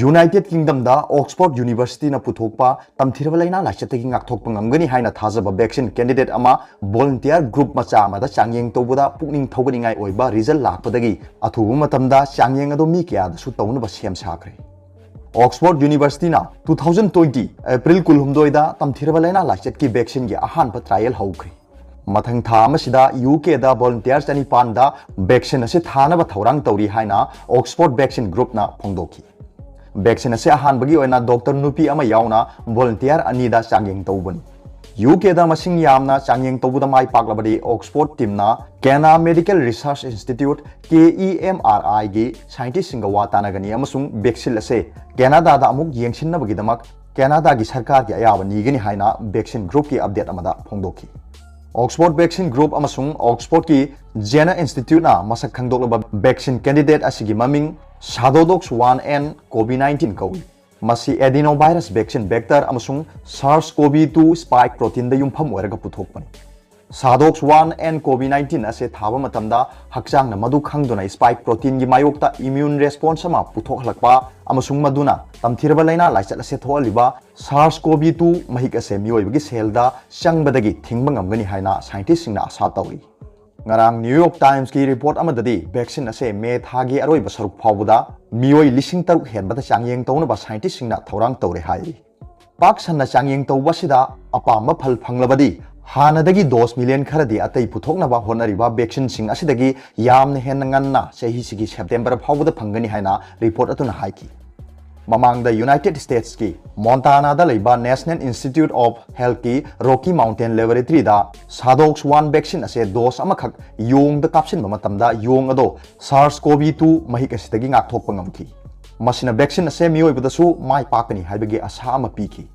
United kingdom दा Oxford university ना पुथोकपा तमथिरबा लाइना लाइचतगी ngakthokpa ngamgani haina thajaba vaccine candidate ama volunteer group macha amada changyeng tawbuda pukning thauganingai oiba result lakpadagi athubu matamda changyeng ado mi kya da su tawna ba sem sakre Oxford university ना 2020 अप्रैल कुलहुमदोय दा तमथिरबा लाइना लाइचत की vaccine gi ahan pa trial haukhri मथंग था मसिदा UK दा volunteers चनिपान दा vaccine असे थानबा थौरांग तौरी हाइना Oxford vaccine group ना फोंदोखी vaccine से अहानबगी ओइना डॉक्टर नुपी अमा यावना वॉलंटियर अनीदा चांगेंग तौबनी यूके दा मसिंग यामना चांगेंग तौबुदा माइ पाकलबदी ऑक्सफोर्ड टीमना Kenya medical research institute KEMRI गी साइंटिस्ट सिंग वातानगनी अमसुंग वैक्सीन असे कनाडा दा अमुक येंगसिनबगीदमक कनाडा गी सरकार की अयाब नीगनी हाइना वैक्सीन ग्रुप की अपडेट अमदा फोंदोखी ऑक्सफोर्ड वैक्सीन ग्रुप अमसुंग ऑक्सफोर्ड की जेना इंस्टीट्यूट ना मसक खंगदोलब वैक्सीन कैंडिडेट असिगी ममिंग सादोडॉक्स 1N COVID-19 कौई मसी एडिनोवायरस वैक्सीन वेक्टर अमसुंग SARS-CoV-2 स्पाइक प्रोटीन दा युमफम ओरगा पुथोकपनी सादोक्स 1N COVID-19 असे थाबा मतमदा हक्चांग मधु खंगदुना स्पाइक प्रोटीन की मायोक्ता इम्यून रेस्पॉन्स अमा पुथोखलकपा अमसुंग मधुना तमथिरबा लाइना लाइचत असे थोलिबा SARS-CoV-2 महिक असे मियोइबगी सेलदा चंगबदगी थिंगबा ngamgani हाइना साइंटिस्ट सिंगना आशा तौरी ngarang New York Times की रिपोर्ट अमददी वैक्सीन असे मे थागी अरोइब सरुक फावदा मियोइ लिसिंग तरुक हेनबदा चांगयेंग तौनबा साइंटिस्ट सिंगना थौरांग तौरे हाई पाक सन्ना चांगयेंग तौबसिदा अपाम फल फंगलबदी हानदगी डोज मिलियन खरदी अतै पुथोकनबा होनरिबा वैक्सीन सिंग असिदगी यामने हेन ngannna चही सिगी सेप्टेम्बर फावदा फंगनी हाइना रिपोर्ट अतुना हाइकी ममांग द यूनाइटेड स्टेट्स की मोंटाना दा लेबा नेशनल इंस्टीट्यूट ऑफ हेल्थ की रॉकी माउंटेन लेबोरेटरी दा सादोक्स 1 वैक्सीन असे डोज अमखक योंग द काप्सिन मतमदा योंग अदो SARS-CoV-2 महिक असिदगी ngakthokpa ngamki मसिना वैक्सीन असे मियोइबदसु माइ पाकनी हाइबगे आशा अमा पीकी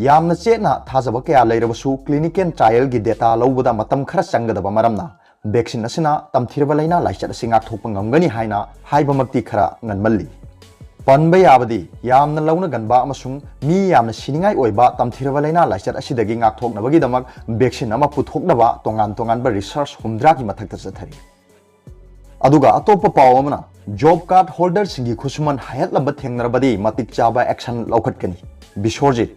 यामना चेना थाजबा कया लेरबसु क्लिनिकल ट्रायल की डेटा लौबदा मतम खरा चंगदबा मरमना वैक्सीन असिना तमथिरबा लाइना लाइचत असे ngakthokpa ngamgani हाइना हाइबमक्ति खरा nganmalli पनबा याबदी यामना लौना गनबा अमसुंग मी यामना सिनिंगाई ओइबा तमथिरबा लाइना लाइचत असिदगी ngakthoknabagidamak वैक्सीन अमा पुथोकनबा तोंगान तोंगानबा रिसर्च हुमद्रा की मथक्ता चथरी अदुगा अतोप्पा पाव अमना जॉब कार्ड होल्डर सिंगी खुसुमन हायतलबा थेंगनरबदी मतिक चाबा एक्शन लौखटकनी Biswajit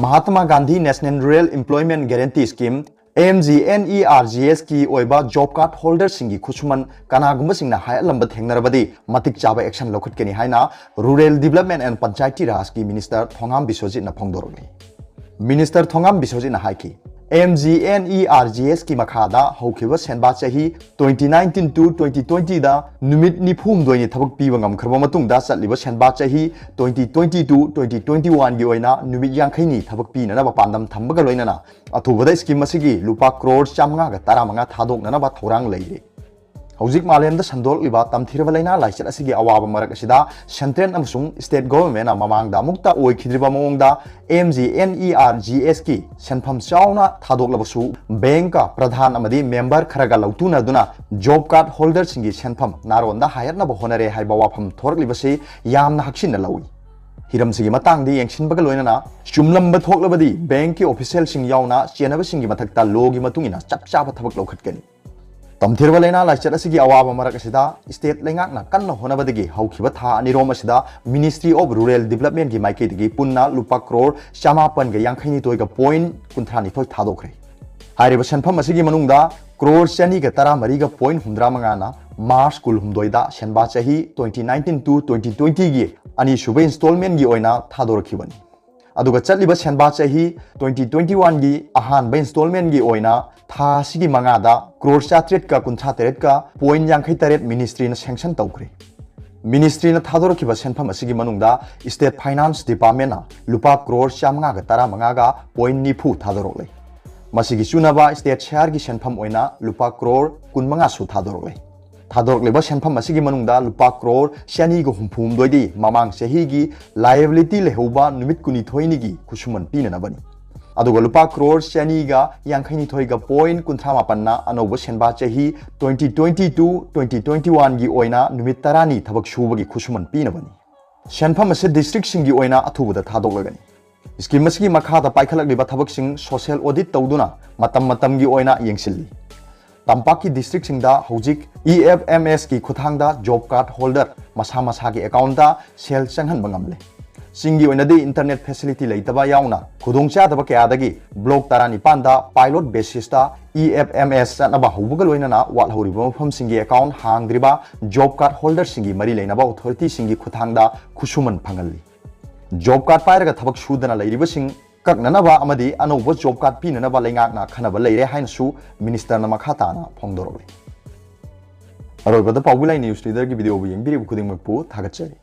Mahatma Gandhi national rural employment guarantee scheme MGNERGS की ओइबा जॉब कार्ड होल्डर सिंगी खुसुमन कनागुम्बा सिंगना हायलंबा थेंगनरबदी मतिक चाबा एक्शन लौखटकनी हाइना rural development and Panchayati Raj की मिनिस्टर थोंगाम बिश्वजित न फोंदोरगनी मिनिस्टर थोंगाम बिश्वजित न हाइकी MGNERGS की मखादा हौखिबा सेनबा चही 2019 to 2020 दा नुमित निफुम दोइनि थबक पीबा ngamखरबा मतुंगदा चटलिबा सेनबा चही 2020 to 2021 गी ओइना नुमित यांखैनि थबक पीनना पांदम थंबगा लोइनना अथुबदा स्कीम मसिगी लुपा करोड़ 515 थादोकनना थौरांग लैरे हौजिक मालेम दा संदोललिबा तमथिरबा लाइना लाइचत असिगी अवाबा मरक असिदा सेंट्रल अमसुंग स्टेट गवर्नमेंट ना ममांगदा मुक्ता ओइखिद्रिबा मोंगदा MGNERGS की सेनफम चावना थादोकलबसु बैंक का प्रधान अमदी मेंबर खरगा लौतुनदुना जॉब कार्ड होल्डर सिंगी सेनफम नारोंदा हायरनबा होनरे हाइबा वाफम थोरकलिबसि यामना हक्सिन लौई हिरमसिगी मतंगदी येंगसिनबगा लोइनना चुमलंबा थोकलबदी बैंक की ऑफिशियल सिंग यावना चेनबसिंगी मथक्ता लोगी मतुंगिना चपचाबा थबक लौखटकनी तमथिरबा लाइना लाइचत असिगी अवाबा मरक असिदा स्टेट लेंगाकना कन्ना होनबदगी हौखिबा था अनिरोम असिदा मिनिस्ट्री ऑफ रूरल डेवलपमेंट की माइकेदगी पुन्ना लुपा करोड़ 550 गा पॉइंट 39 थादोखरे हारिबा सेनफम असिगी मनुंगदा करोड़ 213 गा पॉइंट 115 ना मार्च कुलहुमदोइदा सेनबा चही 2019 to 2020 गी अनि सुबे इंस्टॉलमेंट गी ओइना थादोरखिबनी अदुगा चटलिबा सेनबा चही 2021 गी अहानबा इंस्टॉलमेंट गी ओइना था सिगी मंगादा करोड़ 493 का पॉइंट 53 मिनिस्ट्री न सैंक्शन तौखरे मिनिस्ट्री न थादोरखिबा सेनफम असिगी मनुंगदा स्टेट फाइनेंस डिपार्टमेंट ना लुपा करोड़ 515 गा पॉइंट 90 थादोरले मसिगी चुनाबा स्टेट शेयर की सेनफम ओइना लुपा करोड़ 15 सु थादोरले थादोरलेबा सेनफम असिगी मनुंगदा लुपा करोड़ 2 दोइदी ममांग चही की लायबिलिटी लेहौबा नुमित कुनिथोइनी की खुसुमन पीननबनी अदुगा लुपा करोड़ 2 गा पॉइंट 58 ना अनौबा सेनबा चही 2020 to 2021 गी ओइना नुमित तरानी थबक सुबगी खुसुमन पीनबनी सेनफम असे डिस्ट्रिक्ट सिंगी ओइना अथुबदा थादोकलगनी स्कीम मसिगी मखादा पाइखलकलिबा थबक सिंग सोशल ऑडिट तौदुना मतम मतम गी ओइना येंगसिल्ली तंपाकी डिस्ट्रिक्ट सिंगदा हौजिक EFMS की खुथांगदा job card holder masa masagi account da sel changhan bangamle singi oinadi internet facility leitaba yauna khudongcha daba kya dagi block tarani panda pilot basis da EFMS sanaba hubugal oinana wal horiba mafam singi account hangdriba job card holder singi mari leinaba authority singi khuthangda khusuman phangalli job card pairaga thabak sudana leiriba sing kaknanaba amadi anouba job card pinanaba leingakna khanaba leire hainasu minister na makhata na phongdorole aroibada pawbulai news leader gi video bu yengbiri bu khuding makpu thagatchari